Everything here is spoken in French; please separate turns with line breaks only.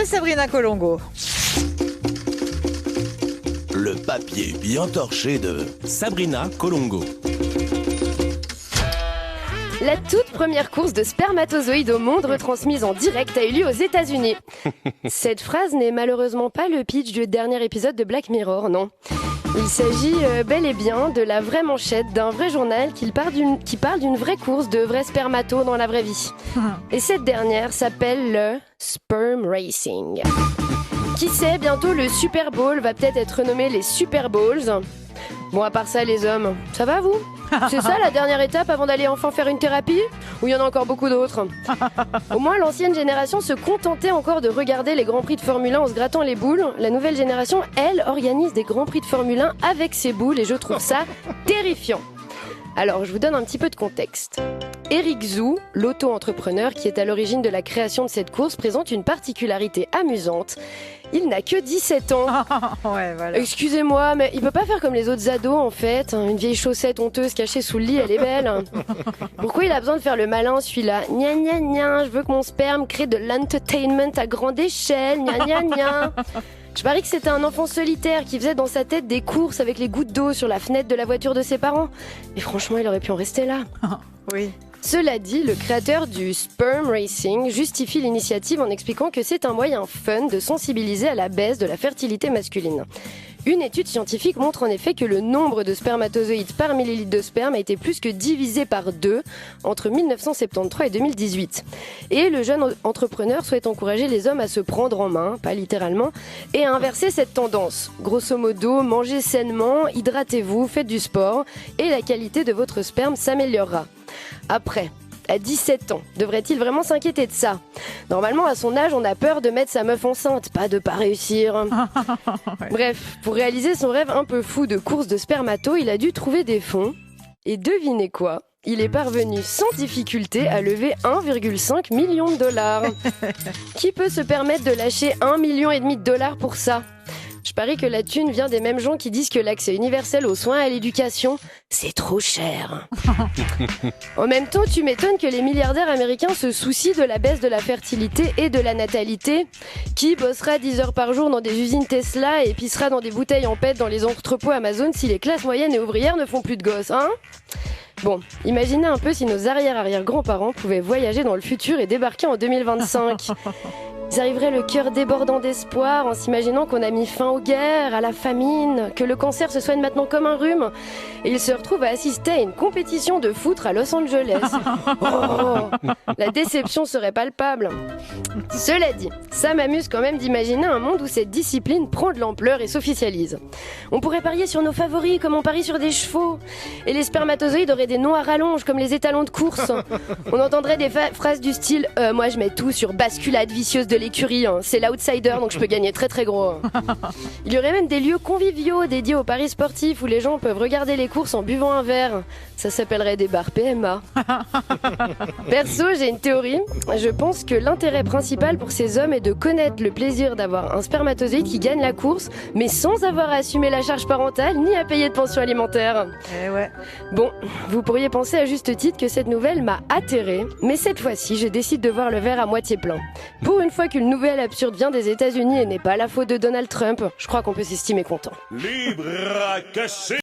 de Sabrina Colongo.
Le papier bien torché de
Sabrina Colongo.
La toute première course de spermatozoïdes au monde retransmise en direct a eu lieu aux États-Unis. Cette phrase n'est malheureusement pas le pitch du dernier épisode de Black Mirror, non. Il s'agit bel et bien de la vraie manchette d'un vrai journal qui parle d'une vraie course de vrais spermatos dans la vraie vie. Et cette dernière s'appelle le Sperm Racing. Qui sait, bientôt le Super Bowl va peut-être être renommé les Super Bowls. Bon, à part ça, les hommes, ça va vous ? C'est ça la dernière étape avant d'aller enfin faire une thérapie ? Ou il y en a encore beaucoup d'autres ? Au moins, l'ancienne génération se contentait encore de regarder les Grands Prix de Formule 1 en se grattant les boules. La nouvelle génération, elle, organise des Grands Prix de Formule 1 avec ses boules et je trouve ça terrifiant. Alors, je vous donne un petit peu de contexte. Eric Zhou, l'auto-entrepreneur qui est à l'origine de la création de cette course, présente une particularité amusante. Il n'a que 17 ans.
Ouais, voilà.
Excusez-moi, mais il peut pas faire comme les autres ados en fait. Une vieille chaussette honteuse cachée sous le lit, elle est belle. Pourquoi il a besoin de faire le malin celui-là ? Gna gna gna, je veux que mon sperme crée de l'entertainment à grande échelle. Gna gna gna. Je parie que c'était un enfant solitaire qui faisait dans sa tête des courses avec les gouttes d'eau sur la fenêtre de la voiture de ses parents. Et franchement, il aurait pu en rester là.
Oui.
Cela dit, le créateur du Sperm Racing justifie l'initiative en expliquant que c'est un moyen fun de sensibiliser à la baisse de la fertilité masculine. Une étude scientifique montre en effet que le nombre de spermatozoïdes par millilitre de sperme a été plus que divisé par 2 entre 1973 et 2018. Et le jeune entrepreneur souhaite encourager les hommes à se prendre en main, pas littéralement, et à inverser cette tendance. Grosso modo, mangez sainement, hydratez-vous, faites du sport, et la qualité de votre sperme s'améliorera. Après, à 17 ans, devrait-il vraiment s'inquiéter de ça ? Normalement, à son âge, on a peur de mettre sa meuf enceinte, pas de pas réussir.
Ouais.
Bref, pour réaliser son rêve un peu fou de course de spermato, il a dû trouver des fonds. Et devinez quoi ? Il est parvenu sans difficulté à lever 1,5 million de dollars. Qui peut se permettre de lâcher 1,5 million de dollars pour ça ? Je parie que la thune vient des mêmes gens qui disent que l'accès universel aux soins et à l'éducation, c'est trop cher. En même temps, tu m'étonnes que les milliardaires américains se soucient de la baisse de la fertilité et de la natalité. Qui bossera 10 heures par jour dans des usines Tesla et épicera dans des bouteilles en pète dans les entrepôts Amazon si les classes moyennes et ouvrières ne font plus de gosses, hein ? Bon, imaginez un peu si nos arrière-arrière-grands-parents pouvaient voyager dans le futur et débarquer en 2025. Ils arriveraient le cœur débordant d'espoir en s'imaginant qu'on a mis fin aux guerres, à la famine, que le cancer se soigne maintenant comme un rhume. Et ils se retrouvent à assister à une compétition de foutre à Los Angeles. Oh, la déception serait palpable. Cela dit, ça m'amuse quand même d'imaginer un monde où cette discipline prend de l'ampleur et s'officialise. On pourrait parier sur nos favoris comme on parie sur des chevaux. Et les spermatozoïdes auraient des noms à rallonge comme les étalons de course. On entendrait des phrases du style « Moi je mets tout sur basculade vicieuse de l'écurie, hein. C'est l'outsider donc je peux gagner très très gros. » Il y aurait même des lieux conviviaux dédiés aux paris sportifs où les gens peuvent regarder les courses en buvant un verre. Ça s'appellerait des bars PMA. Perso, j'ai une théorie. Je pense que l'intérêt principal pour ces hommes est de connaître le plaisir d'avoir un spermatozoïde qui gagne la course, mais sans avoir à assumer la charge parentale ni à payer de pension alimentaire.
Eh ouais.
Bon, vous pourriez penser à juste titre que cette nouvelle m'a atterrée, mais cette fois-ci, je décide de voir le verre à moitié plein. Pour une fois qu'une nouvelle absurde vient des États-Unis et n'est pas la faute de Donald Trump, je crois qu'on peut s'estimer content.
Libre à casser.